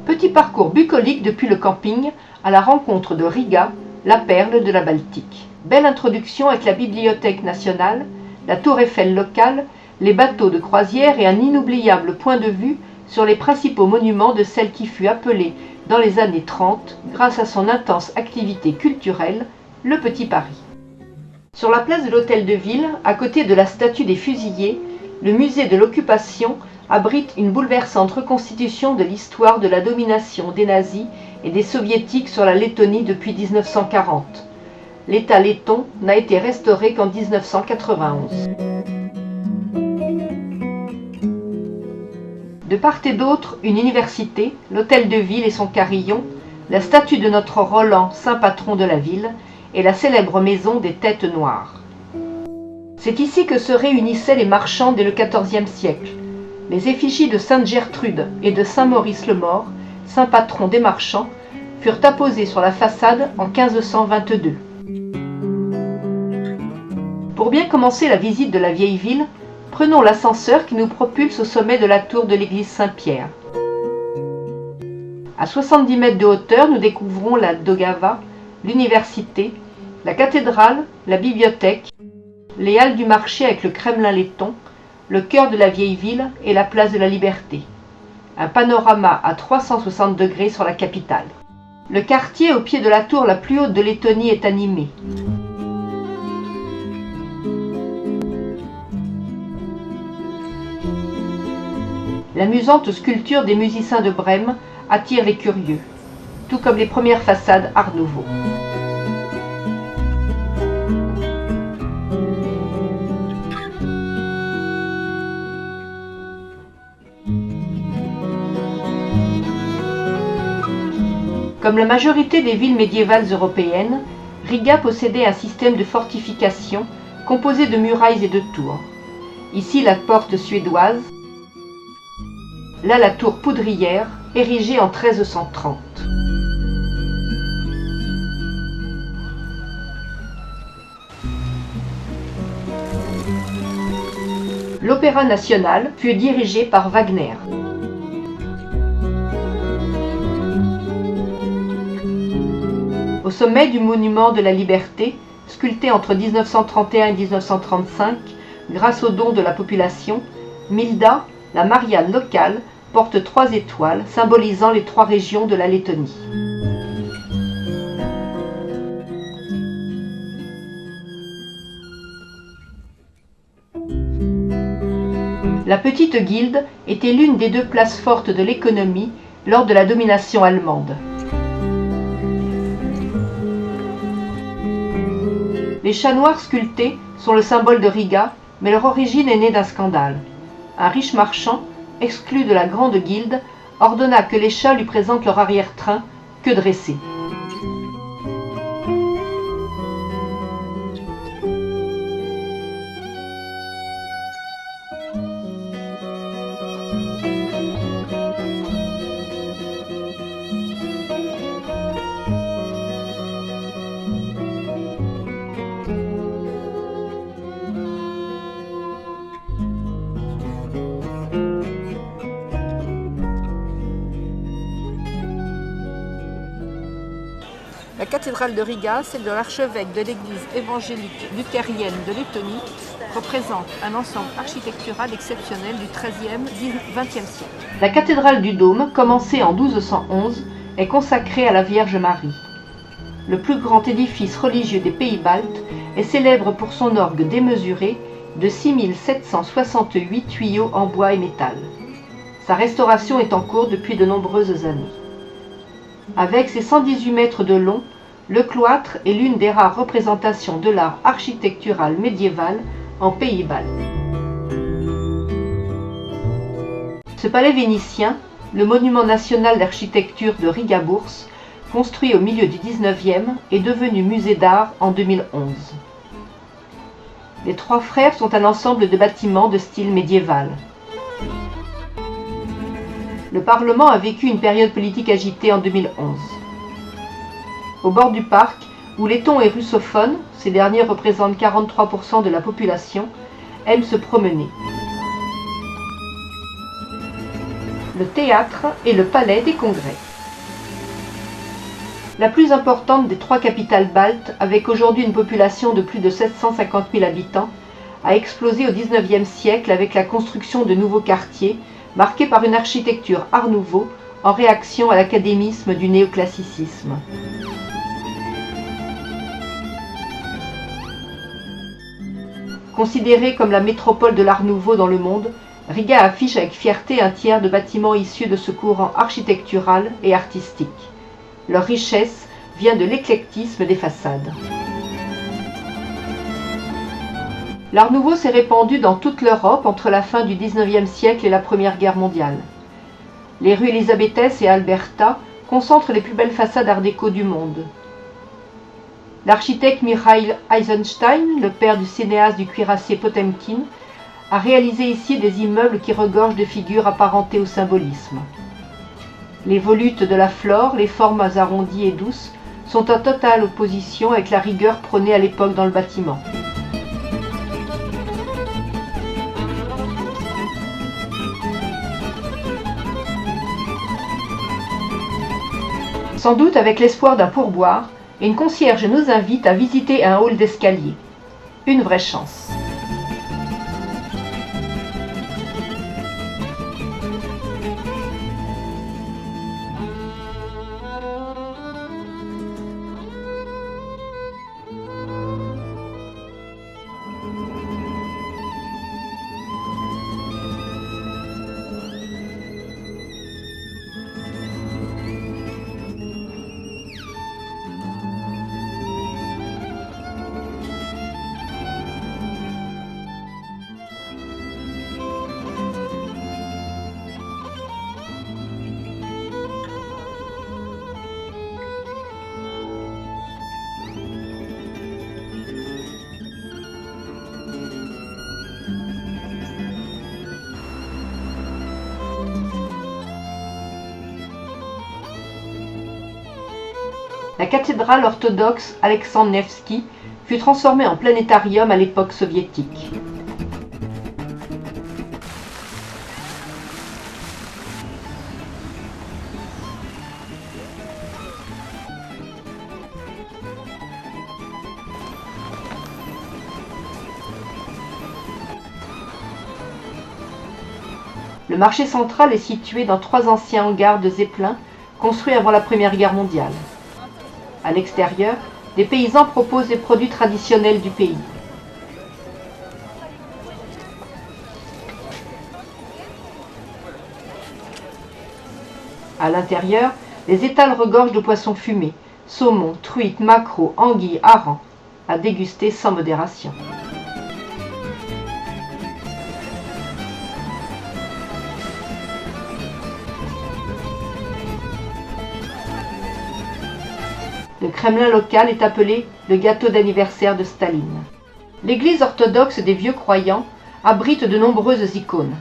Petit parcours bucolique depuis le camping à la rencontre de Riga, la perle de la Baltique. Belle introduction avec la Bibliothèque nationale, la Tour Eiffel locale, les bateaux de croisière et un inoubliable point de vue sur les principaux monuments de celle qui fut appelée dans les années 30, grâce à son intense activité culturelle, le Petit Paris. Sur la place de l'Hôtel de Ville, à côté de la statue des fusillés, le musée de l'Occupation abrite une bouleversante reconstitution de l'histoire de la domination des nazis et des soviétiques sur la Lettonie depuis 1940. L'État letton n'a été restauré qu'en 1991. De part et d'autre, une université, l'Hôtel de Ville et son carillon, la statue de notre Roland, saint patron de la ville, et la célèbre maison des Têtes Noires. C'est ici que se réunissaient les marchands dès le XIVe siècle. Les effigies de Sainte Gertrude et de Saint Maurice le Mort, saint patron des marchands, furent apposées sur la façade en 1522. Pour bien commencer la visite de la vieille ville, prenons l'ascenseur qui nous propulse au sommet de la tour de l'église Saint-Pierre. À 70 mètres de hauteur, nous découvrons la Daugava, l'université, la cathédrale, la bibliothèque, les halles du marché avec le Kremlin letton, le cœur de la vieille ville et la place de la Liberté. Un panorama à 360 degrés sur la capitale. Le quartier au pied de la tour la plus haute de Lettonie est animé. L'amusante sculpture des musiciens de Brême attire les curieux, tout comme les premières façades Art Nouveau. Comme la majorité des villes médiévales européennes, Riga possédait un système de fortification composé de murailles et de tours. Ici la porte suédoise, là la tour poudrière, érigée en 1330. L'Opéra national fut dirigé par Wagner. Au sommet du monument de la Liberté, sculpté entre 1931 et 1935, grâce aux dons de la population, Milda, la Marianne locale, porte 3 étoiles, symbolisant les 3 régions de la Lettonie. La petite guilde était l'une des 2 places fortes de l'économie lors de la domination allemande. Les chats noirs sculptés sont le symbole de Riga, mais leur origine est née d'un scandale. Un riche marchand, exclu de la grande guilde, ordonna que les chats lui présentent leur arrière-train, que dressés. La cathédrale de Riga, celle de l'archevêque de l'église évangélique luthérienne de Lettonie, représente un ensemble architectural exceptionnel du XIIIe-XXe siècle. La cathédrale du Dôme, commencée en 1211, est consacrée à la Vierge Marie. Le plus grand édifice religieux des pays baltes est célèbre pour son orgue démesuré de 6768 tuyaux en bois et métal. Sa restauration est en cours depuis de nombreuses années. Avec ses 118 mètres de long, le cloître est l'une des rares représentations de l'art architectural médiéval en pays baltes. Ce palais vénitien, le monument national d'architecture de Riga-Bourse, construit au milieu du XIXe, est devenu musée d'art en 2011. Les 3 frères sont un ensemble de bâtiments de style médiéval. Le Parlement a vécu une période politique agitée en 2011. Au bord du parc, où lettons et russophones, ces derniers représentent 43% de la population, aiment se promener. le théâtre et le palais des congrès. La plus importante des 3 capitales baltes, avec aujourd'hui une population de plus de 750 000 habitants, a explosé au XIXe siècle avec la construction de nouveaux quartiers, marqués par une architecture Art Nouveau, en réaction à l'académisme du néoclassicisme. Considérée comme la métropole de l'Art Nouveau dans le monde, Riga affiche avec fierté un tiers de bâtiments issus de ce courant architectural et artistique. Leur richesse vient de l'éclectisme des façades. L'Art Nouveau s'est répandu dans toute l'Europe entre la fin du XIXe siècle et la Première Guerre mondiale. Les rues Elisabethès et Alberta concentrent les plus belles façades art déco du monde. L'architecte Mikhail Eisenstein, le père du cinéaste du cuirassé Potemkin, a réalisé ici des immeubles qui regorgent de figures apparentées au symbolisme. Les volutes de la flore, les formes arrondies et douces, sont en totale opposition avec la rigueur prônée à l'époque dans le bâtiment. Sans doute avec l'espoir d'un pourboire, une concierge nous invite à visiter un hall d'escalier. Une vraie chance. La cathédrale orthodoxe Alexandre Nevski fut transformée en planétarium à l'époque soviétique. Le marché central est situé dans 3 anciens hangars de Zeppelin construits avant la Première Guerre mondiale. À l'extérieur, des paysans proposent les produits traditionnels du pays. À l'intérieur, les étals regorgent de poissons fumés, saumon, truites, maquereaux, anguilles, harengs, à déguster sans modération. Le Kremlin local est appelé le gâteau d'anniversaire de Staline. L'église orthodoxe des vieux croyants abrite de nombreuses icônes.